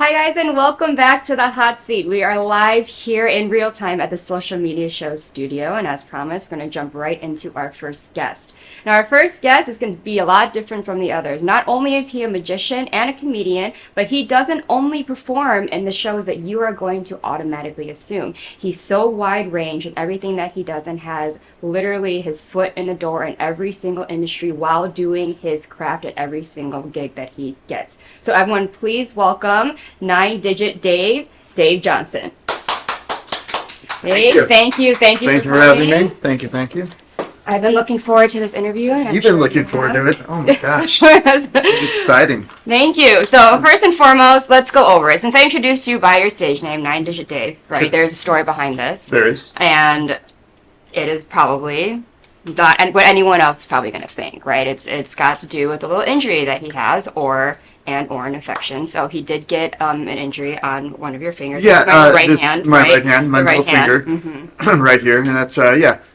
Hi guys, and welcome back to the hot seat. We are live here in real time at the Social Media Show studio, and as promised, we're going to jump right into our first guest. Now, our first guest is going to be a lot different from the others. Not only is he a magician and a comedian, but he doesn't only perform in the shows that you are going to automatically assume. He's so wide range in everything that he does and has literally his foot in the door in every single industry while doing his craft at every single gig that he gets. So everyone, please welcome 9-Digit Dave Johnson. Dave, thank you for having me. Thank you. I've been looking forward to this interview. And You've been looking forward to it? Oh my gosh. It's exciting. Thank you. So first and foremost, let's go over it. Since I introduced you by your stage name, 9-Digit Dave, right? Sure. There's a story behind this. There is. And it is probably not what anyone else is probably going to think, right? It's got to do with a little injury that he has or an infection. So he did get an injury on one of your fingers. Yeah, my right hand, my middle finger, right here, and that's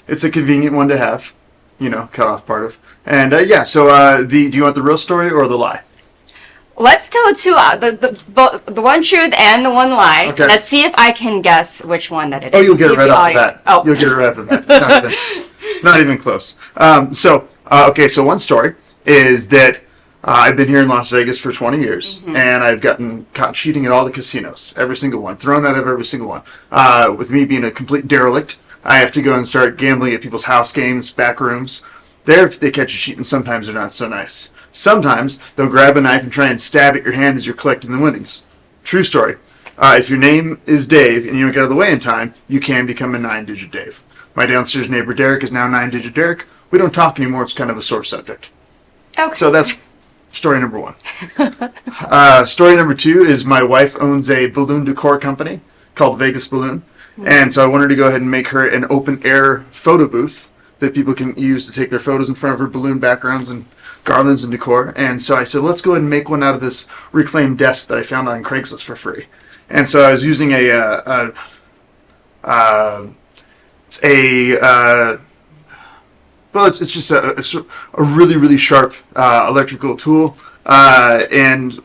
it's a convenient one to have, cut off part of. And so do you want the real story or the lie? Let's tell it the one truth and the one lie. Okay. Let's see if I can guess which one that it is. Oh, you'll get it right off the bat. Oh. You'll get it right off the bat. It's not even close. So one story is that I've been here in Las Vegas for 20 years, and I've gotten caught cheating at all the casinos, every single one, thrown out of every single one. With me being a complete derelict, I have to go and start gambling at people's house games, back rooms. There, if they catch you cheating, sometimes they're not so nice. Sometimes they'll grab a knife and try and stab at your hand as you're collecting the winnings. True story. If your name is Dave and you don't get out of the way in time, you can become a 9-Digit Dave. My downstairs neighbor Derek is now 9-Digit Derek. We don't talk anymore. It's kind of a sore subject. Okay. So that's story number one. Story number two is my wife owns a balloon decor company called Vegas Balloon. And so I wanted to go ahead and make her an open air photo booth that people can use to take their photos in front of her balloon backgrounds and garlands and decor. And so I said, let's go ahead and make one out of this reclaimed desk that I found on Craigslist for free. And so I was using it's just a really, really sharp electrical tool. And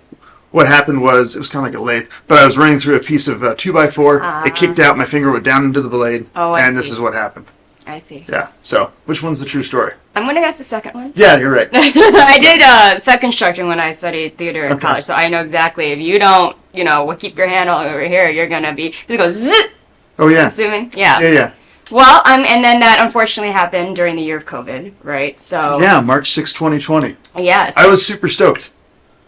what happened was, it was kind of like a lathe, but I was running through a piece of 2x4. It kicked out, my finger went down into the blade, and this is what happened. I see. Yeah, so which one's the true story? I'm going to guess the second one. Yeah, you're right. I did second construction when I studied theater in college, so I know exactly if you don't, keep your hand all over here, you're going to be, it goes zzz. Oh, yeah. I'm assuming? Yeah. Yeah. Well, and then that unfortunately happened during the year of COVID, right? So yeah, March 6, 2020. Yes. I was super stoked.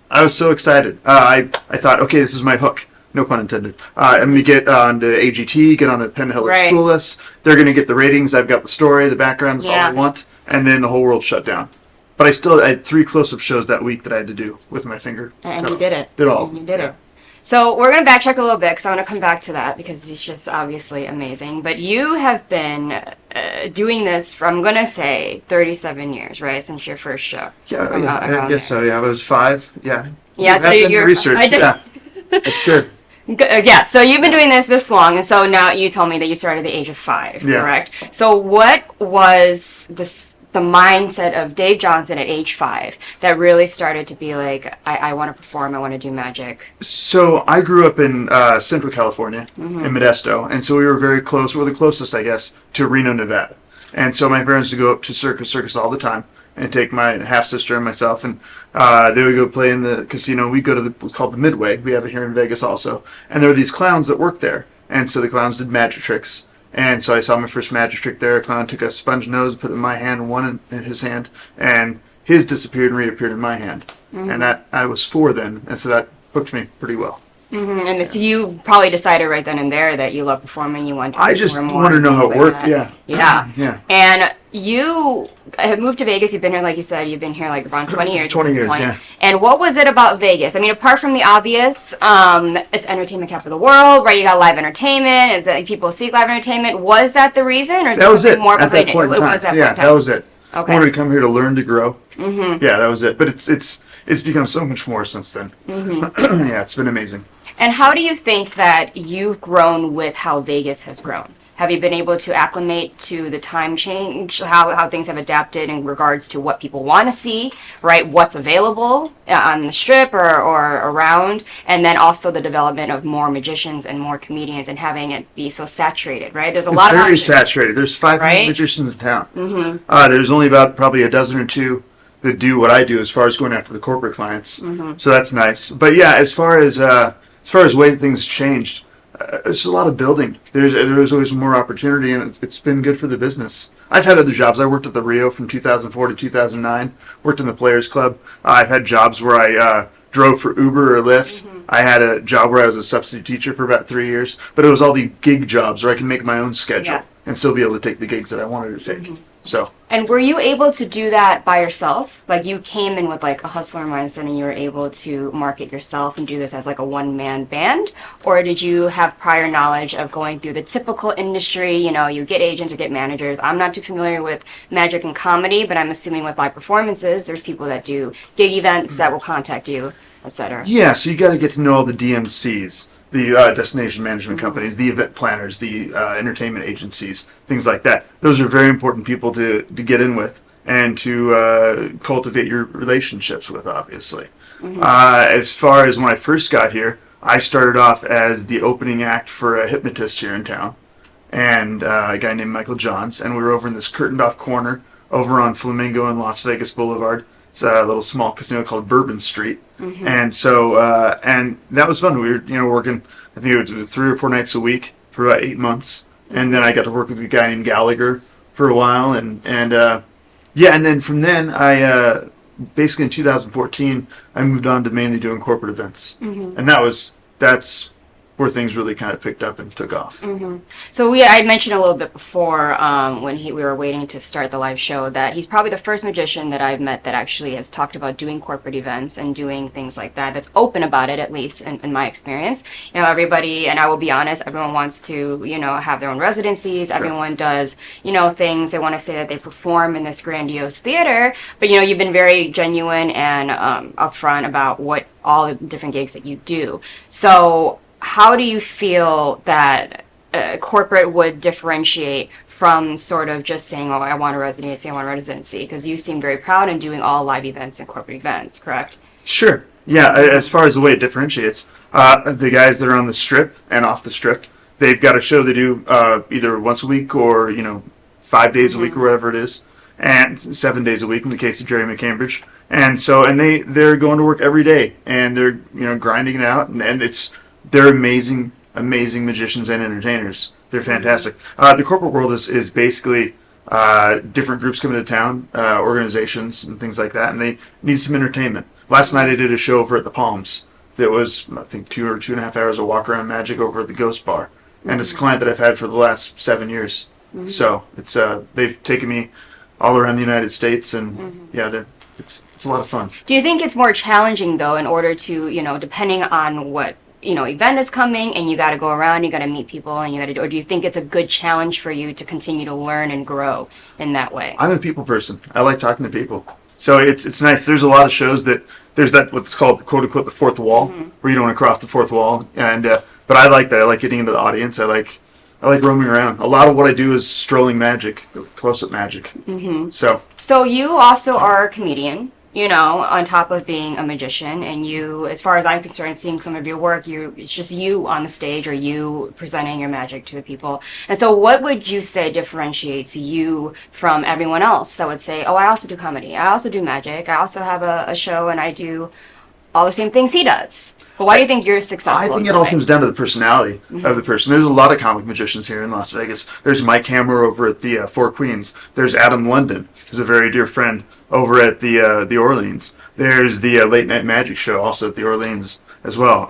I was so excited. I thought, okay, this is my hook. No pun intended. I'm going to get onto AGT, get onto Penn Hill and Fool Us. They're going to get the ratings. I've got the story, the background, that's all I want. And then the whole world shut down. But I had 3 close-up shows that week that I had to do with my finger. And you did it. Did all. And you did it. So we're going to backtrack a little bit because I want to come back to that because it's just obviously amazing. But you have been doing this for, I'm going to say, 37 years, right, since your first show? Yeah, I guess so. Yeah, I was 5. Yeah. Yeah, so you're research. Yeah, that's good. Yeah, so you've been doing this long, and so now you told me that you started at the age of 5, correct? So what was the mindset of Dave Johnson at age 5 that really started to be like, I want to perform, I want to do magic? So I grew up in Central California, in Modesto, and so we were very close. We're the closest, I guess, to Reno, Nevada. And so my parents would go up to Circus all the time and take my half-sister and myself, and they would go play in the casino. We'd go to what's called the Midway. We have it here in Vegas also. And there were these clowns that worked there. And so the clowns did magic tricks. And so I saw my first magic trick there. A clown took a sponge nose, put it in my hand, one in his hand, and his disappeared and reappeared in my hand. And that I was 4 then, and so that hooked me pretty well. And so you probably decided right then and there that you love performing, you want to I just wanted to know how it worked, Yeah. And you have moved to Vegas. You've been here, like you said, you've been here like around 20 years 20 at this years, point. yeah. And what was it about Vegas? I mean, apart from the obvious, it's entertainment capital of the world, right? You got live entertainment, it's like people seek live entertainment. Was that the reason? Or that was it. More at that point in time. That was it. Okay. I wanted to come here to learn to grow. Yeah, that was it. But it's become so much more since then. Yeah, it's been amazing. And how do you think that you've grown with how Vegas has grown? Have you been able to acclimate to the time change, how things have adapted in regards to what people want to see, right? What's available on the strip or around, and then also the development of more magicians and more comedians and having it be so saturated, right? There's a lot of options. It's very saturated. There's 500 right? magicians in town. There's only about probably a dozen or two that do what I do as far as going after the corporate clients. So that's nice. But yeah, as far as ways things changed, it's a lot of building. There's always more opportunity, and it's been good for the business. I've had other jobs. I worked at the Rio from 2004 to 2009. Worked in the Players Club. I've had jobs where I drove for Uber or Lyft. I had a job where I was a substitute teacher for about 3 years. But it was all the gig jobs where I can make my own schedule and still be able to take the gigs that I wanted to take. So. And were you able to do that by yourself? Like you came in with like a hustler mindset and you were able to market yourself and do this as like a one-man band? Or did you have prior knowledge of going through the typical industry, you know, you get agents or get managers? I'm not too familiar with magic and comedy, but I'm assuming with live performances, there's people that do gig events that will contact you, etc. Yeah, so you got to get to know all the DMCs. The destination management companies, the event planners, the entertainment agencies, things like that. Those are very important people to get in with and to cultivate your relationships with, obviously. As far as when I first got here, I started off as the opening act for a hypnotist here in town, and a guy named Michael Johns, and we were over in this curtained-off corner over on Flamingo and Las Vegas Boulevard. It's a little small casino called Bourbon Street. And so, and that was fun. We were, working, I think it was 3 or 4 nights a week for about 8 months. And then I got to work with a guy named Gallagher for a while. And then from then, I, basically in 2014, I moved on to mainly doing corporate events. And that's where things really kind of picked up and took off. So I mentioned a little bit before when we were waiting to start the live show that he's probably the first magician that I've met that actually has talked about doing corporate events and doing things like that. That's open about it, at least in my experience. You know, everybody, and I will be honest, everyone wants to, have their own residencies. Everyone does, things. They want to say that they perform in this grandiose theater. But, you've been very genuine and upfront about what all the different gigs that you do. So how do you feel that corporate would differentiate from sort of just saying, oh, I want a residency? Because you seem very proud in doing all live events and corporate events, correct? Sure. Yeah, as far as the way it differentiates, the guys that are on the strip and off the strip, they've got a show they do either once a week or, 5 days a week or whatever it is, and 7 days a week in the case of Jerry McCambridge. And so, and they're going to work every day, and they're, grinding it out, and they're amazing magicians and entertainers. They're fantastic. The corporate world is basically different groups coming to town, organizations and things like that, and they need some entertainment. Last night I did a show over at the Palms that was, I think, 2 or 2.5 hours of walk around magic over at the Ghost Bar. And it's a client that I've had for the last 7 years. So it's they've taken me all around the United States, and it's a lot of fun. Do you think it's more challenging though, in order to, depending on what event is coming and you got to go around, you got to meet people, and or do you think it's a good challenge for you to continue to learn and grow in that way? I'm a people person. I like talking to people. So it's nice. There's a lot of shows that there's that what's called quote unquote the fourth wall, where you don't want to cross the fourth wall. And but I like that. I like getting into the audience. I like roaming around. A lot of what I do is strolling magic, close-up magic. So you also are a comedian, on top of being a magician, and you, as far as I'm concerned, seeing some of your work, it's just you on the stage or you presenting your magic to the people. And so what would you say differentiates you from everyone else that would say, oh, I also do comedy, I also do magic, I also have a show, and I do all the same things he does? But why do you think you're successful? I think it all comes down to the personality of the person. There's a lot of comic magicians here in Las Vegas. There's Mike Hammer over at the Four Queens. There's Adam London, who's a very dear friend, over at the Orleans. There's the Late Night Magic Show, also at the Orleans as well.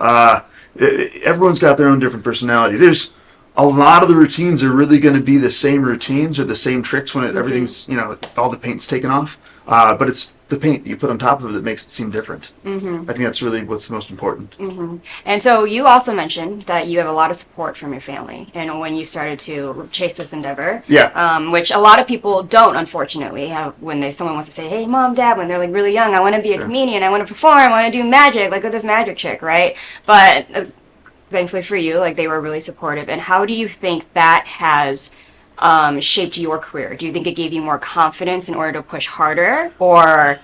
Everyone's got their own different personality. There's a lot of the routines are really going to be the same routines or the same tricks when everything's, all the paint's taken off. But it's the paint that you put on top of it that makes it seem different. I think that's really what's most important. And so you also mentioned that you have a lot of support from your family, and when you started to chase this endeavor, which a lot of people don't, unfortunately, when someone wants to say, hey, mom, dad, when they're like really young, I want to be a comedian, I want to perform, I want to do magic, like with this magic chick, right? But thankfully for you, like they were really supportive. And how do you think that has shaped your career? Do you think it gave you more confidence in order to push harder, or?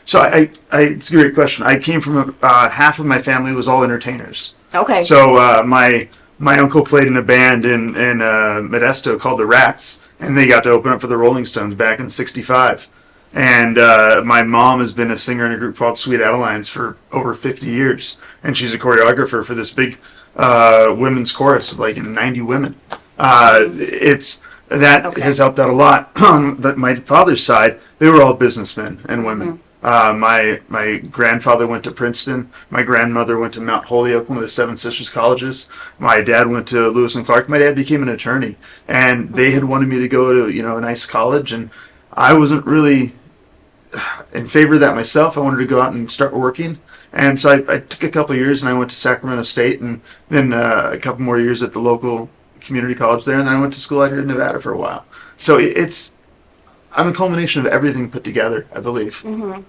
So it's a great question. I came from half of my family was all entertainers. Okay. So my uncle played in a band in Modesto called the Rats, and they got to open up for the Rolling Stones back in '65. And my mom has been a singer in a group called Sweet Adelines for over 50 years, and she's a choreographer for this big women's chorus of like 90 women. It's that Okay. has helped out a lot. On my father's side, they were all businessmen and women. My grandfather went to Princeton. My grandmother went to Mount Holyoke, one of the Seven Sisters colleges. My dad went to Lewis and Clark. My dad became an attorney, and they had wanted me to go to a nice college, and I wasn't really in favor of that myself. I wanted to go out and start working, and so I took a couple of years, and I went to Sacramento State, and then a couple more years at the local community college there, and then I went to school out here in Nevada for a while. So I'm a culmination of everything put together, I believe.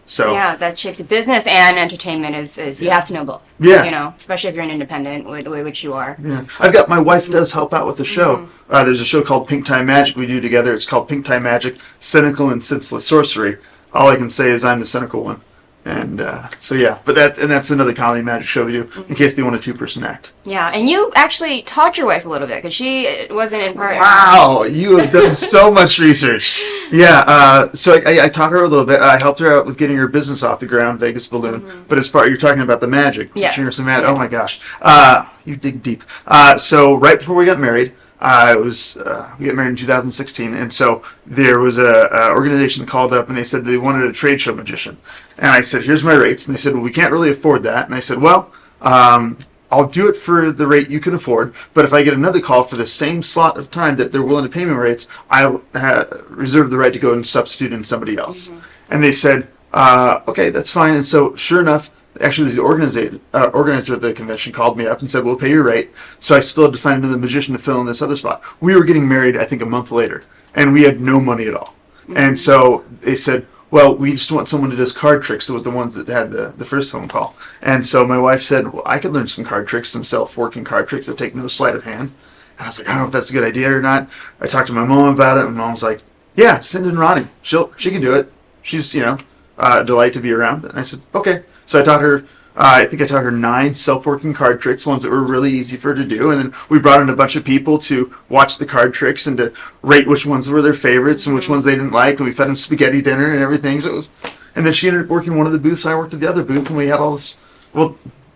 So Yeah, that shapes it. Business and entertainment is you have to know both. Yeah. Especially if you're an independent, which you are. yeah, my wife does help out with the show. There's a show called Pink Time Magic we do together. It's called Pink Time Magic: Cynical and Senseless Sorcery. All I can say is I'm the cynical one. And so yeah, but that's another comedy magic show we do in case they want a two-person act. Yeah, and you actually taught your wife a little bit because she wasn't in part. Wow, you have done so much research. Yeah, so I taught her a little bit. I helped her out with getting her business off the ground, Vegas Balloon. But as far you're talking about the magic, Yes. teaching her some magic. Oh my gosh, you dig deep. So right before we got married, we got married in 2016, and so there was a organization that called up and they said they wanted a trade show magician. And I said, here's my rates. And they said, well, we can't really afford that. And I said, well, I'll do it for the rate you can afford, but if I get another call for the same slot of time that they're willing to pay me rates, I'll reserve the right to go and substitute in somebody else. And they said, okay, that's fine. And so sure enough, actually the organizer of the convention called me up and said, we'll pay your rate. So I still had to find another magician to fill in this other spot. We were getting married, I think, a month later, and we had no money at all. And so they said, well, we just want someone to do card tricks. It was the ones that had the first phone call. And so my wife said, well, I could learn some card tricks, some self-working card tricks that take no sleight of hand. And I was like, I don't know if that's a good idea or not. I talked to my mom about it, and my mom's like, yeah, send in Ronnie. She can do it. She's, a delight to be around. And I said, okay. So I taught her, I think I taught her 9 self-working card tricks, ones that were really easy for her to do. And then we brought in a bunch of people to watch the card tricks and to rate which ones were their favorites and which ones they didn't like. And we fed them spaghetti dinner and everything. So and then she ended up working one of the booths. I worked at the other booth, and we had all this,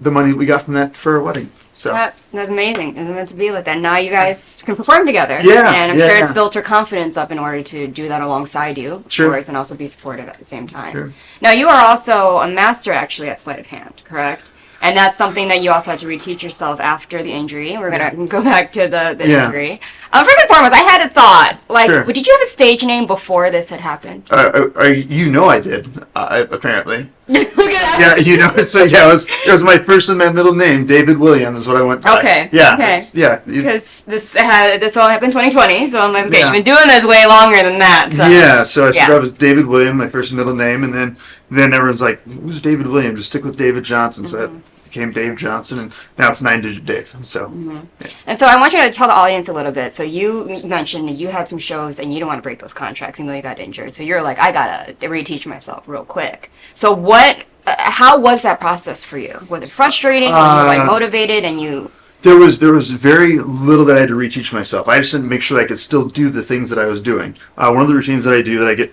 the money we got from that for our wedding. So That's amazing. It's meant to be like that. Now you guys can perform together. Yeah, And I'm yeah, sure it's yeah. built her confidence up in order to do that alongside you, of Sure. course, and also be supportive at the same time. Sure. Now, you are also a master, actually, at sleight of hand, correct? And that's something that you also had to reteach yourself after the injury. We're going to go back to the Yeah. injury. First and foremost, I had a thought. Sure. Did you have a stage name before this had happened? I did, apparently. Look at that. Yeah, so yeah, it was my first and my middle name, David William, is what I went by. Okay. Yeah. Okay. Because Because this all happened in 2020, so I'm like, okay, Yeah. you've been doing this way longer than that. So. so I started Yeah. off as David William, my first and middle name, and then everyone's like, who's David William? Just stick with David Johnson. So it became Dave Johnson, and now it's 9-digit Dave. So And so I want you to tell the audience a little bit. So you mentioned that you had some shows and you didn't want to break those contracts even though you got injured. So you're like, I gotta reteach myself real quick. So how was that process for you? Was it frustrating? Were you motivated and you? There was very little that I had to reteach myself. I just had to make sure that I could still do the things that I was doing. One of the routines that I do that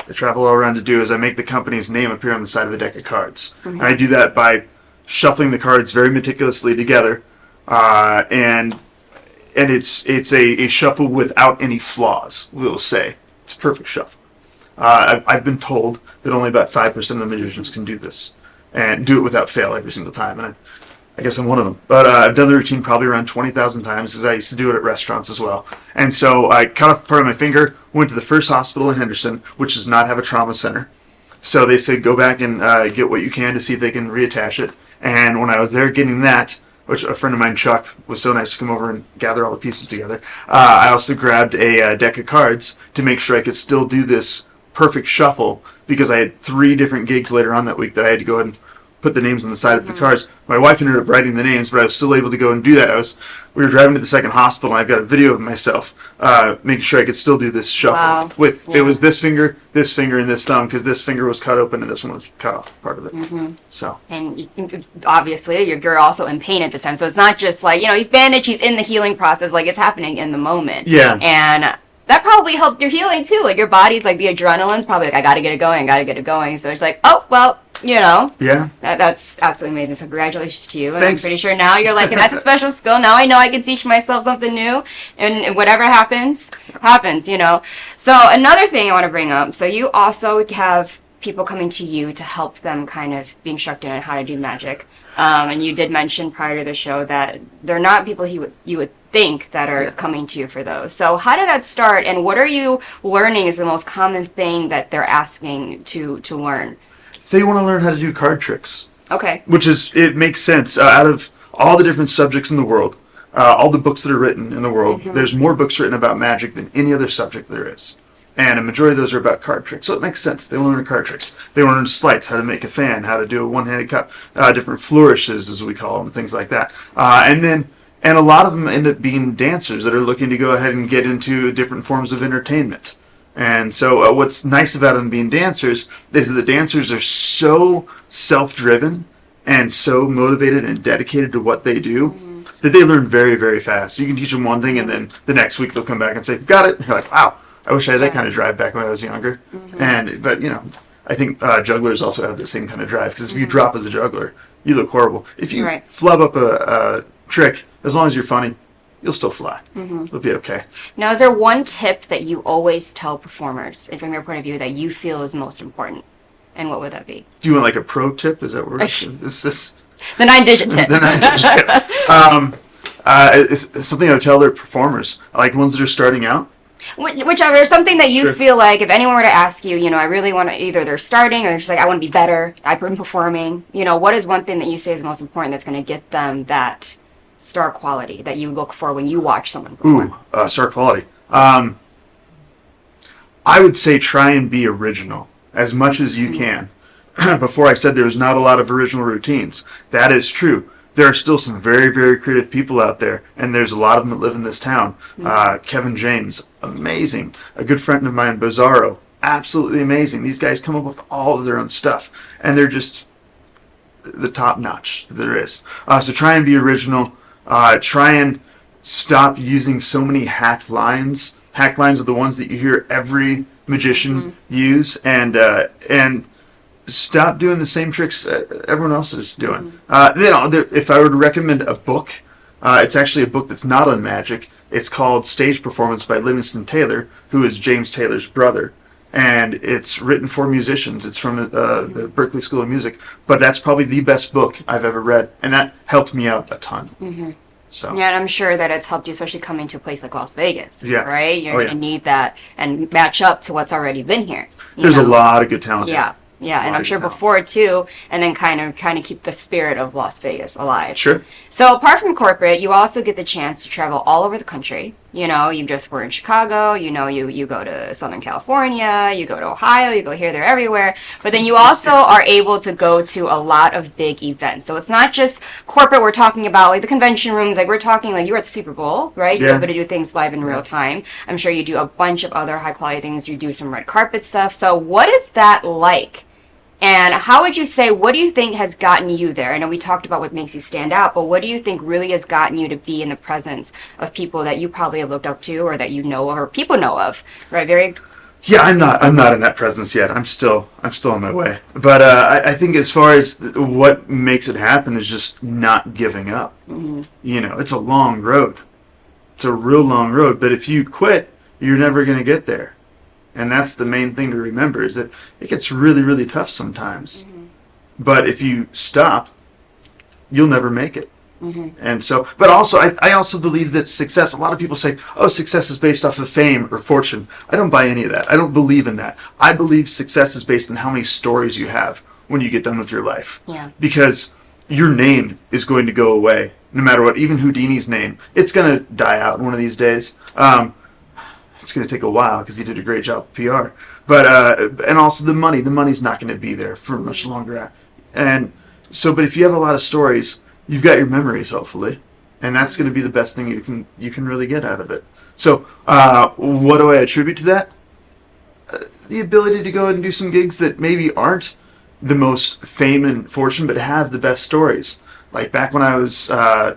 I travel all around to do is I make the company's name appear on the side of a deck of cards. And I do that by shuffling the cards very meticulously together, and it's a shuffle without any flaws. We'll say it's a perfect shuffle. I've been told that only about 5% of the magicians can do this and do it without fail every single time, and I guess I'm one of them. But I've done the routine probably around 20,000 times because I used to do it at restaurants as well. And so I cut off part of my finger, went to the first hospital in Henderson, which does not have a trauma center. So they said, go back and get what you can to see if they can reattach it. And when I was there getting that, which a friend of mine, Chuck, was so nice to come over and gather all the pieces together, I also grabbed a deck of cards to make sure I could still do this perfect shuffle because I had 3 different gigs later on that week that I had to go ahead and put the names on the side of the cars. My wife ended up writing the names, but I was still able to go and do that. We were driving to the second hospital, and I've got a video of myself making sure I could still do this shuffle. It was this finger, and this thumb, because this finger was cut open and this one was cut off, part of it. So. And obviously, you're also in pain at this time, so it's not just like, he's bandaged, he's in the healing process, like it's happening in the moment. Yeah. And that probably helped your healing too. Like your body's like, the adrenaline's probably like, I gotta get it going. So it's like, oh, well, Yeah. That's absolutely amazing. So congratulations to you. And Thanks. I'm pretty sure now you're like, that's a special skill. Now I know I can teach myself something new, and whatever happens. So another thing I want to bring up. So you also have people coming to you to help them kind of be instructed on how to do magic. And you did mention prior to the show that they're not people you would think that are coming to you for those. So how did that start, and what are you learning is the most common thing that they're asking to learn? They want to learn how to do card tricks. Okay. It makes sense. Out of all the different subjects in the world, all the books that are written in the world, there's more books written about magic than any other subject there is. And a majority of those are about card tricks. So it makes sense. They want to learn card tricks. They want to learn sleights, how to make a fan, how to do a one-handed cup, different flourishes, as we call them, things like that. And a lot of them end up being dancers that are looking to go ahead and get into different forms of entertainment. And so what's nice about them being dancers is that the dancers are so self-driven and so motivated and dedicated to what they do that they learn very, very fast. You can teach them one thing, and then the next week they'll come back and say, got it. And you're like, wow, I wish I had that kind of drive back when I was younger. But I think jugglers also have the same kind of drive, because if you drop as a juggler, you look horrible. If you flub up a trick, as long as you're funny, you'll still fly. It'll be okay. Now, is there one tip that you always tell performers, and from your point of view, that you feel is most important? And what would that be? Do you want like a pro tip? Is that what is this? The 9-digit tip. The 9-digit tip. It's something I would tell their performers, like ones that are starting out. Whichever, something that you feel like, if anyone were to ask you, I really want to, either they're starting or they're just like, I want to be better, I've been performing, what is one thing that you say is most important that's going to get them that star quality that you look for when you watch someone perform? Star quality. I would say try and be original as much as you can. Before I said there's not a lot of original routines. That is true. There are still some very, very creative people out there, and there's a lot of them that live in this town. Kevin James, amazing. A good friend of mine, Bizarro, absolutely amazing. These guys come up with all of their own stuff, and they're just the top notch there is. So try and be original. Try and stop using so many hacked lines. Hacked lines are the ones that you hear every magician use, and stop doing the same tricks everyone else is doing. If I were to recommend a book, it's actually a book that's not on magic. It's called Stage Performance by Livingston Taylor, who is James Taylor's brother. And it's written for musicians. It's from the Berklee School of Music. But that's probably the best book I've ever read. And that helped me out a ton. So. Yeah, and I'm sure that it's helped you, especially coming to a place like Las Vegas. Yeah. Right? You're going to need that and match up to what's already been here. There's a lot of good talent. Yeah, and I'm sure before too, and then kind of keep the spirit of Las Vegas alive. Sure. So apart from corporate, you also get the chance to travel all over the country. You just were in Chicago, you go to Southern California, you go to Ohio, you go here, there, everywhere. But then you also are able to go to a lot of big events. So it's not just corporate we're talking about, like the convention rooms, like we're talking like you were at the Super Bowl, right? You're able to do things live in real time. I'm sure you do a bunch of other high quality things. You do some red carpet stuff. So what is that like? And how would you say, what do you think has gotten you there? I know we talked about what makes you stand out, but what do you think really has gotten you to be in the presence of people that you probably have looked up to, or that you know of, or people know of, right? I'm not in that presence yet. I'm still on my way. But I think as far as what makes it happen is just not giving up. It's a long road. It's a real long road. But if you quit, you're never going to get there. And that's the main thing to remember, is that it gets really, really tough sometimes. But if you stop, you'll never make it. And so, but also, I also believe that success, a lot of people say, oh, success is based off of fame or fortune. I don't buy any of that. I don't believe in that. I believe success is based on how many stories you have when you get done with your life. Because your name is going to go away, no matter what. Even Houdini's name, it's going to die out one of these days. It's going to take a while because he did a great job with PR. But and also the money's not going to be there for much longer. And but if you have a lot of stories, you've got your memories, hopefully, and that's going to be the best thing you can really get out of it. So, what do I attribute to that? The ability to go and do some gigs that maybe aren't the most fame and fortune, but have the best stories. Like back when I was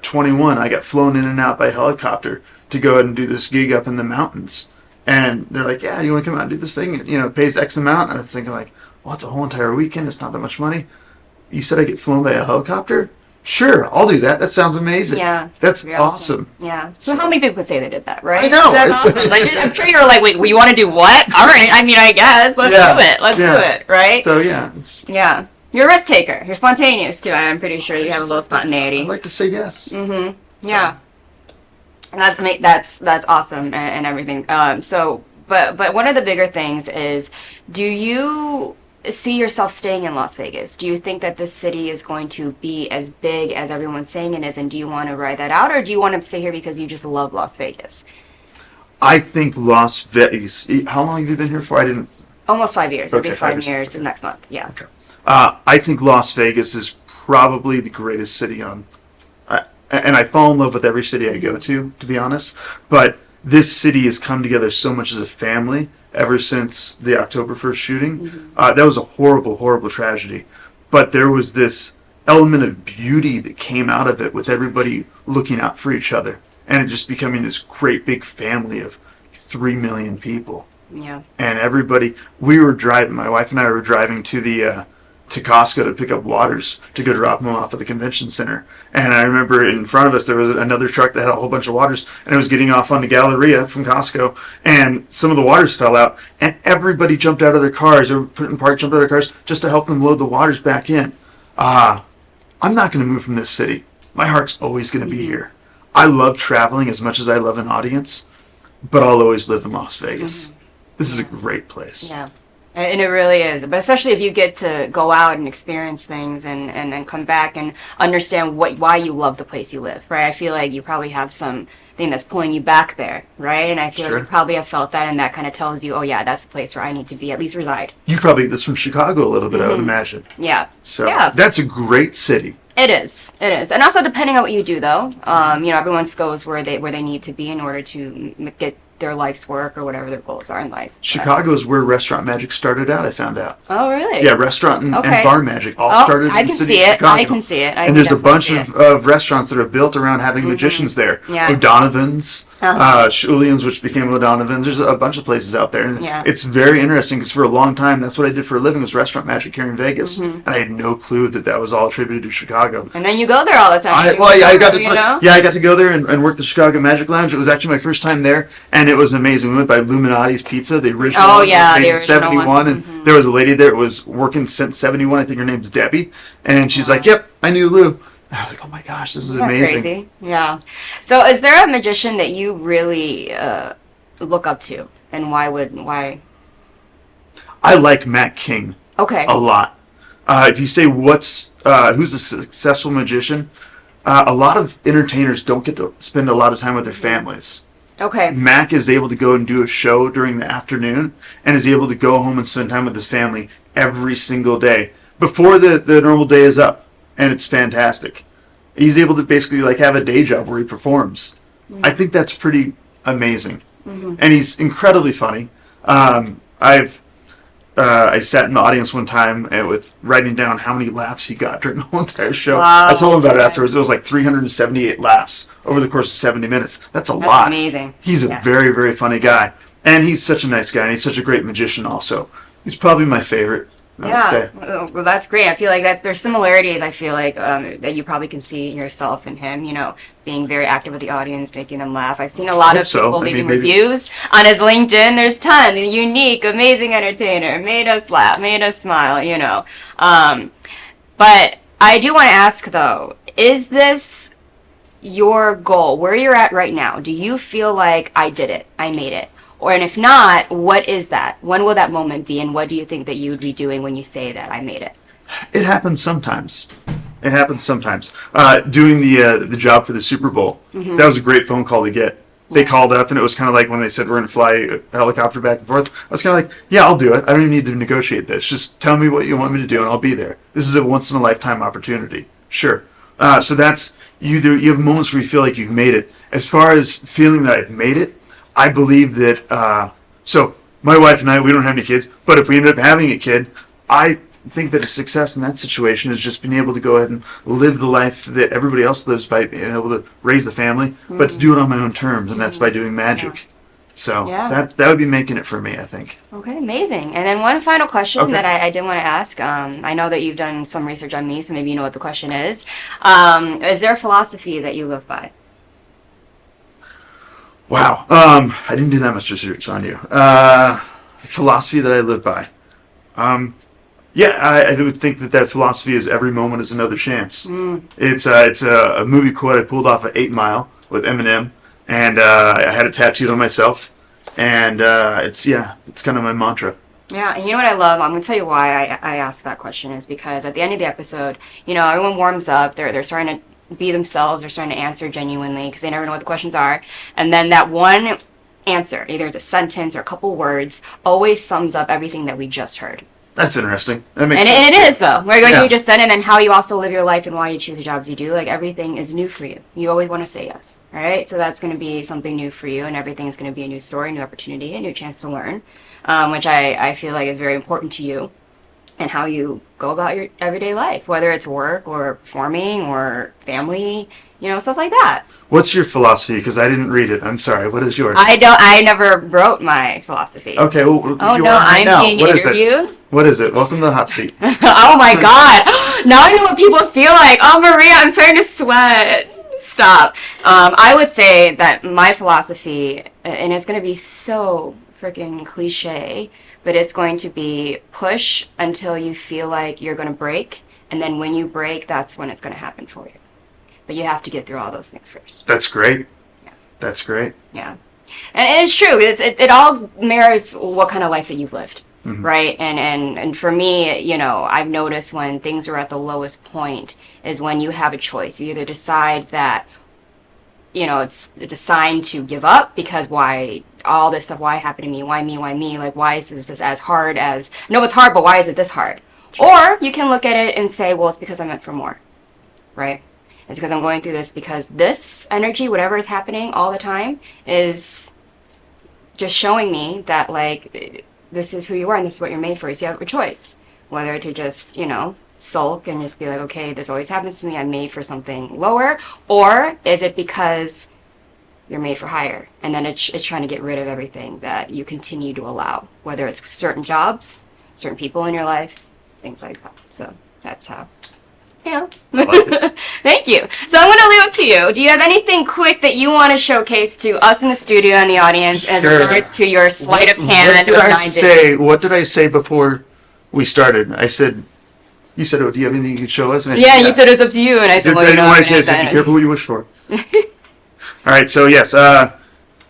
21, I got flown in and out by helicopter to go ahead and do this gig up in the mountains. And they're like, yeah, you want to come out and do this thing? It pays X amount. And I was thinking like, well, it's a whole entire weekend. It's not that much money. You said I get flown by a helicopter? Sure, I'll do that. That sounds amazing. Yeah. That's awesome. Yeah. So how many people could say they did that, right? I know. That's awesome. Like, I'm sure you're like, wait, you want to do what? All right. I mean, I guess. Let's do it. Let's do it, right? So, yeah. Yeah. You're a risk taker. You're spontaneous, too. I'm pretty sure you have a little spontaneity. I like to say yes. Mm-hmm. Yeah. That's awesome and everything. But one of the bigger things is, do you see yourself staying in Las Vegas? Do you think that this city is going to be as big as everyone's saying it is, and do you want to ride that out, or do you want to stay here because you just love Las Vegas? I think Las Vegas. How long have you been here for? Almost 5 years. Okay, It'll be 5 years next month. Yeah. Okay. I think Las Vegas is probably the greatest city on. And I fall in love with every city I go to be honest. But this city has come together so much as a family ever since the October 1st shooting. Mm-hmm. That was a horrible, horrible tragedy. But there was this element of beauty that came out of it with everybody looking out for each other. And it just becoming this great big family of 3 million people. Yeah. And my wife and I were driving to Costco to pick up waters to go drop them off at the convention center. And I remember in front of us there was another truck that had a whole bunch of waters, and it was getting off on the Galleria from Costco, and some of the waters fell out, and everybody jumped out of their cars, or put in park, jumped out of their cars just to help them load the waters back in. I'm not going to move from this city. My heart's always going to be here. I love traveling as much as I love an audience, but I'll always live in Las Vegas. This is a great place. Yeah. And it really is, but especially if you get to go out and experience things and then come back and understand why you love the place you live, right? I feel like you probably have something that's pulling you back there, right? And I feel like you probably have felt that, and that kind of tells you, oh yeah, that's the place where I need to be, at least reside. You probably get this from Chicago a little bit, I would imagine. Yeah. So that's a great city. It is, and also depending on what you do, though, everyone goes where they need to be in order to get their life's work or whatever their goals are in life. Chicago is where restaurant magic started out, I found out. Oh, really? Yeah, restaurant and bar magic all started in the city of Chicago. I can see it. And there's a bunch of restaurants that are built around having magicians there. Yeah. O'Donovan's, Shulian's, which became O'Donovan's. There's a bunch of places out there. And it's very interesting because for a long time, that's what I did for a living, was restaurant magic here in Vegas. And I had no clue that was all attributed to Chicago. And then you go there all the time. I got to go there and work the Chicago Magic Lounge. It was actually my first time there, and it was amazing. We went by Illuminati's Pizza, the original one. Made in 71, and there was a lady there that was working since 71. I think her name's Debbie, and she's like, "Yep, I knew Lou." And I was like, "Oh my gosh, this is amazing!" Crazy, yeah. So, is there a magician that you really look up to, and why? I like Matt King. Okay. A lot. If you say who's a successful magician, a lot of entertainers don't get to spend a lot of time with their families. Okay. Mac is able to go and do a show during the afternoon and is able to go home and spend time with his family every single day before the normal day is up. And it's fantastic. He's able to basically have a day job where he performs. I think that's pretty amazing. And he's incredibly funny. I sat in the audience one time with writing down how many laughs he got during the whole entire show. Wow, I told him about it afterwards. It was like 378 laughs over the course of 70 minutes. That's a lot. That's amazing. He's a very, very funny guy. And he's such a nice guy, and he's such a great magician also. He's probably my favorite. Yeah, well, that's great. I feel like there's similarities. I feel like that you probably can see yourself in him. Being very active with the audience, making them laugh. I've seen a lot of people leaving reviews on his LinkedIn. There's tons. Unique, amazing entertainer. Made us laugh. Made us smile. But I do want to ask though: is this your goal? Where you're at right now? Do you feel like I did it? I made it? And if not, what is that? When will that moment be? And what do you think that you would be doing when you say that I made it? It happens sometimes. Doing the job for the Super Bowl, that was a great phone call to get. They called up, and it was kind of like when they said we're going to fly a helicopter back and forth. I was kind of like, yeah, I'll do it. I don't even need to negotiate this. Just tell me what you want me to do, and I'll be there. This is a once-in-a-lifetime opportunity. Sure. So that's you have moments where you feel like you've made it. As far as feeling that I've made it, I believe that. So my wife and I, we don't have any kids, but if we end up having a kid, I think that a success in that situation is just being able to go ahead and live the life that everybody else lives by being able to raise a family, but to do it on my own terms, and that's by doing magic. Yeah. So Yeah. that would be making it for me, I think. Okay, amazing. And then one final question Okay. that I did want to ask. I know that you've done some research on me, so maybe you know what the question is. Is there a philosophy that you live by? Wow. I didn't do that much research on you. Philosophy that I live by. Yeah, I would think that philosophy is every moment is another chance. It's a movie quote I pulled off of 8 Mile with Eminem, and I had it tattooed on myself, and it's kind of my mantra. Yeah, and you know what I love? I'm going to tell you why I asked that question is because at the end of the episode, everyone warms up. They're starting to be themselves. They're starting to answer genuinely because they never know what the questions are. And then that one answer, either it's a sentence or a couple words, always sums up everything that we just heard. That's interesting. That makes And sense. it is, though. Like Yeah. you just said, and then how you also live your life and why you choose the jobs you do. Like, everything is new for you. You always want to say yes, right? So that's going to be something new for you, and everything is going to be a new story, a new opportunity, a new chance to learn, which I feel like is very important to you and how you go about your everyday life, whether it's work or performing or family, stuff like that. What's your philosophy? Because I didn't read it. I'm sorry. What is yours? I never wrote my philosophy. Okay. Well, Oh, you no, are right I'm now. being What is it? interviewed? What is it? Welcome to the hot seat. Oh my God. Now I know what people feel like. Oh, Maria, I'm starting to sweat. Stop. I would say that my philosophy, and it's going to be so freaking cliche, but it's going to be push until you feel like you're going to break. And then when you break, that's when it's going to happen for you. But you have to get through all those things first. That's great. Yeah. That's great. Yeah. And it's true. It all mirrors what kind of life that you've lived. Right. And for me, I've noticed when things are at the lowest point is when you have a choice. You either decide that, it's a sign to give up because why all this stuff, why happened to me? Why me? Why me? Like, why is this as hard as, no, it's hard, but why is it this hard? Or you can look at it and say, well, it's because I'm meant for more. Right. It's because I'm going through this because this energy, whatever is happening all the time, is just showing me that, like, this is who you are and this is what you're made for. So you have a choice. Whether to just, sulk and just be like, okay, this always happens to me. I'm made for something lower. Or is it because you're made for higher? And then it's trying to get rid of everything that you continue to allow. Whether it's certain jobs, certain people in your life, things like that. So that's how. Like it. Thank you. So I'm going to leave it to you. Do you have anything quick that you want to showcase to us in the studio and the audience as Sure. regards to your sleight of hand? What did I say before we started? I said, you said, oh, do you have anything you could show us? And I Yeah, said, you said it was up to you, and I said, well, I you didn't know, want to say, be careful what you wish for. All right, so yes,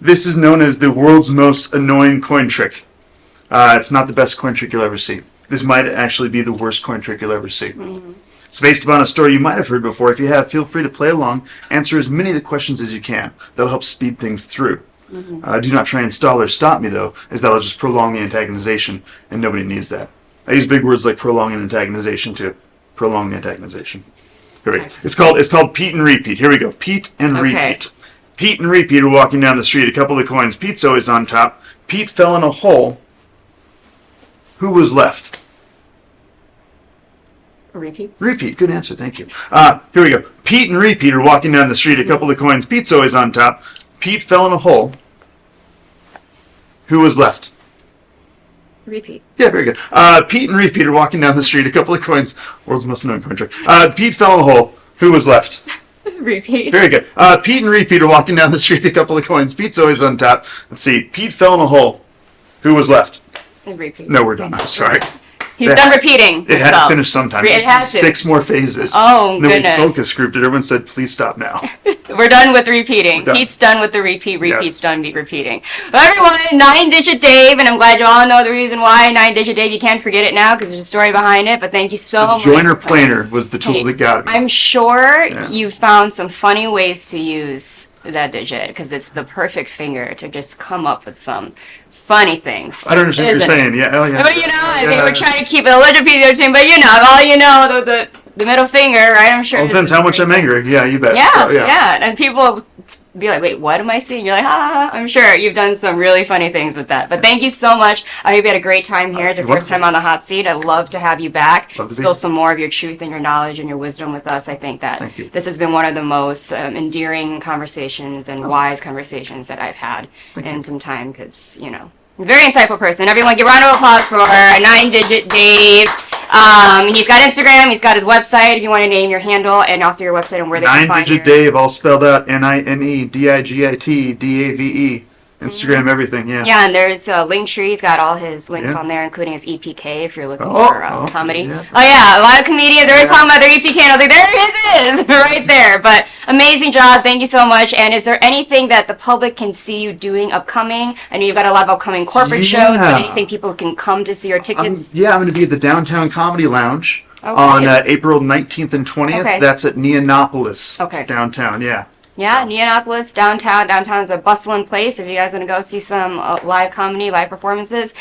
this is known as the world's most annoying coin trick. It's not the best coin trick you'll ever see. This might actually be the worst coin trick you'll ever see. Mm-hmm. It's based upon a story you might have heard before. If you have, feel free to play along. Answer as many of the questions as you can. That'll help speed things through. Mm-hmm. Do not try and stall or stop me, though, as that'll just prolong the antagonization, and nobody needs that. I use big words like prolong and antagonization to prolong the antagonization. Here we go. It's called Pete and Repeat. Here we go. Pete and Repeat. Pete and Repeat are walking down the street. A couple of coins. Pete's always on top. Pete fell in a hole. Who was left? Repeat. Repeat. Good answer. Thank you. Here we go. Pete and Repeat are walking down the street. A couple of coins. Pete's always on top. Pete fell in a hole. Who was left? Repeat. Yeah, very good. Pete and Repeat are walking down the street. A couple of coins. World's most annoying coin trick. Pete fell in a hole. Who was left? Repeat. Very good. Pete and Repeat are walking down the street. A couple of coins. Pete's always on top. Let's see. Pete fell in a hole. Who was left? Repeat. No, we're done. I'm sorry. He's done repeating. It had to finish sometime. It had to. 6 more phases. Oh, then goodness. we focus grouped it. Everyone said, please stop now. We're done with repeating. Done. Pete's done with the repeat. Repeat's Yes. done with repeating. Well, everyone, 9-Digit Dave, and I'm glad you all know the reason why 9-Digit Dave. You can't forget it now because there's a story behind it, but thank you so much. Joiner planer was the tool that got me. I'm sure Yeah. you found some funny ways to use that digit because it's the perfect finger to just come up with some funny things. I don't understand what you're isn't it? saying. Yeah, oh yeah. But you know, I think Yeah. we're trying to keep it a little bit, but you know, all you know, the middle finger, right? I'm sure. Well, it depends how much I'm angry. Yeah, you bet. Yeah, So, yeah, and people be like, wait, what am I seeing? You're like, ha. I'm sure you've done some really funny things with that. But thank you so much. I hope you had a great time here. It's your first time on the hot seat. I'd love to have you back. Love to be Spill here. some more of your truth and your knowledge and your wisdom with us. I think that Thank you. this has been one of the most endearing conversations and wise conversations that I've had in some time because, you know, very insightful person. Everyone, give a round of applause for 9-digit Dave. He's got Instagram. He's got his website. If you want to name your handle and also your website and where they can find you. 9-digit Dave, all spelled out. NINEDIGITDAVE. Instagram, everything. Yeah. Yeah, and there's a link tree. He's got all his links Yeah. on there, including his EPK if you're looking Oh, for oh, comedy. yeah. Oh yeah, a lot of comedians are talking about their EPK, and I was like, there it is, right there. But amazing job, thank you so much. And is there anything that the public can see you doing upcoming? I know you've got a lot of upcoming corporate shows, but anything people can come to see your tickets? I'm going to be at the Downtown Comedy Lounge Okay. on April 19th and 20th. Okay. That's at Neonopolis. Okay. Downtown, yeah. Yeah, Neonopolis, downtown. Downtown's a bustling place. If you guys want to go see some live comedy, live performances,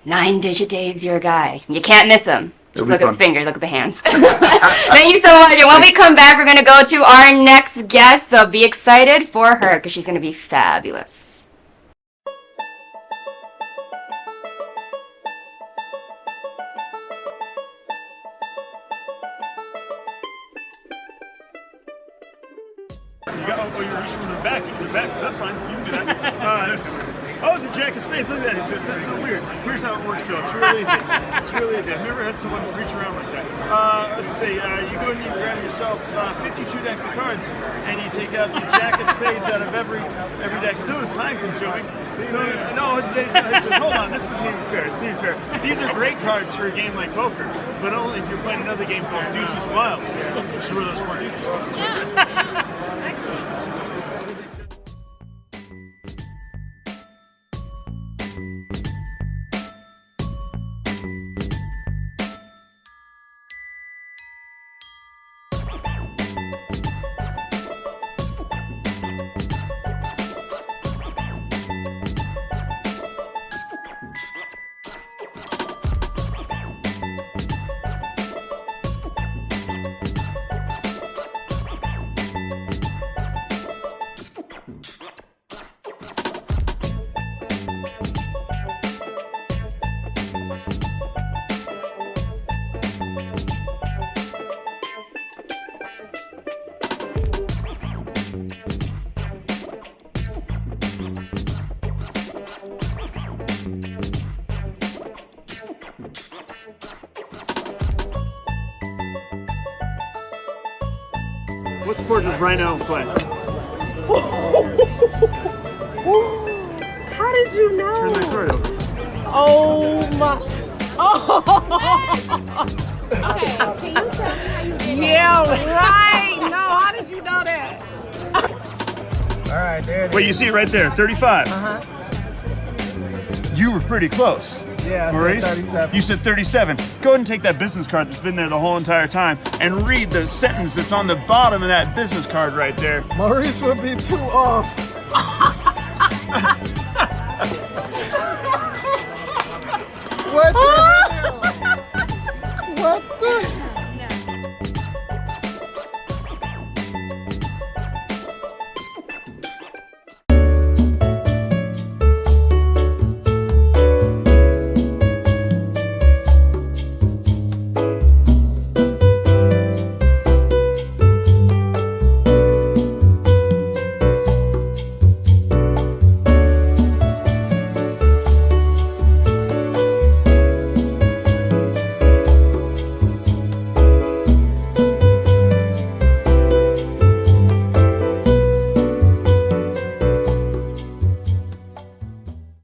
9-digit Dave's your guy. You can't miss him. Just It'll be look at fun. the finger, look at the hands. Thank you so much. And when we come back, we're going to go to our next guest. So be excited for her because she's going to be fabulous. You're reaching from the back. That's fine. You can do that. The jack is face. Look at that. That's so weird. Here's how it works, though. It's real easy. It's real easy. I've never had someone reach around like that. Let's say you go and you grab yourself 52 decks of cards, and you take out the jack of spades out of every deck. Still, it's time consuming. Hold on. This isn't even fair. It's not even fair. These are great cards for a game like poker, but only if you're playing another game called Deuces Wild. Which is where those 4 deuces are. What sport does Rhino play? How did you know? Turn that card over. Oh my. Oh. Okay, can you tell me how you did Yeah, right. No, how did you know that? All right, there it is. Wait, you see it right there, 35. Uh-huh. You were pretty close. Yeah, I said Maurice, 37. you said 37. Go ahead and take that business card that's been there the whole entire time and read the sentence that's on the bottom of that business card right there. Maurice would be too off.